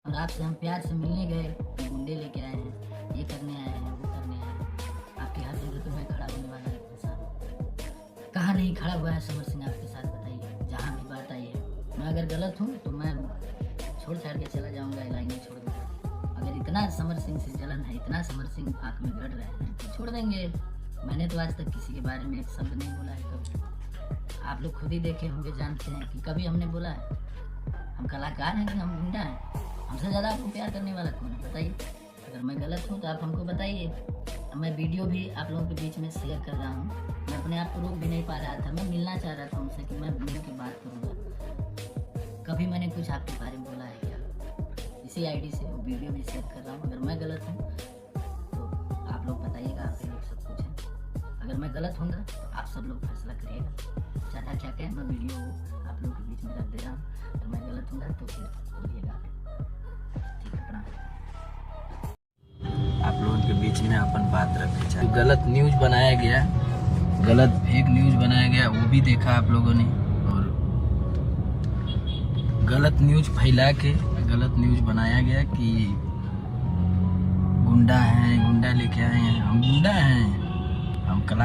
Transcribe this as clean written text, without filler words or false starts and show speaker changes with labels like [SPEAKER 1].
[SPEAKER 1] और आपसे हम प्यार से मिलने गए तो गुंडे लेके आए हैं, ये करने आए हैं, वो करने आए हैं। आपकी हर जगह तो मैं खड़ा होने वाला है आपके साथ। कहाँ नहीं खड़ा हुआ है समर सिंह आपके साथ, बताइए। जहाँ भी बात आई है, मैं अगर गलत हूँ तो मैं छोड़ छाड़ के चला जाऊँगा, लाइनें छोड़ दूँगा। अगर इतना समर सिंह से जलन है, इतना समर सिंह आँख में गड़ रहे हैं तो छोड़ देंगे। मैंने तो आज तक किसी के बारे में एक शब्द नहीं बोला है कभी। आप लोग खुद ही देखे होंगे, जानते हैं कि कभी हमने बोला है हम कलाकार हैं कि हम गुंडा हैं। हमसे ज़्यादा आपको प्यार करने वाला कौन है, बताइए। अगर मैं गलत हूँ तो आप हमको बताइए। मैं वीडियो भी आप लोगों के बीच में शेयर कर रहा हूँ। मैं अपने आप को रोक भी नहीं पा रहा था, मैं मिलना चाह रहा था उनसे कि मैं मिल के बात करूँगा। कभी मैंने कुछ आपके बारे में बोला है क्या? इसी आईडी से वो वीडियो भी शेयर कर रहा हूँ। अगर मैं गलत हूँ तो आप लोग बताइएगा, आप लोग सब कुछ है। अगर मैं गलत हूँगा तो आप सब लोग फैसला करिएगा। ज़्यादा क्या कहें, मैं वीडियो आप लोगों के बीच में रख दे रहा हूँ। अगर मैं गलत हूँगा तो फिर बोलिएगा। ठीक है, प्रणाम।
[SPEAKER 2] आप लोगों के बीच में अपन बात रखनी चाहिए। गलत न्यूज बनाया गया, गलत फेक न्यूज बनाया गया, वो भी देखा आप लोगों ने। और गलत न्यूज फैला के गलत न्यूज बनाया गया कि गुंडा हैं, गुंडा लेके आए हैं। हम गुंडा हैं? हम कलाकार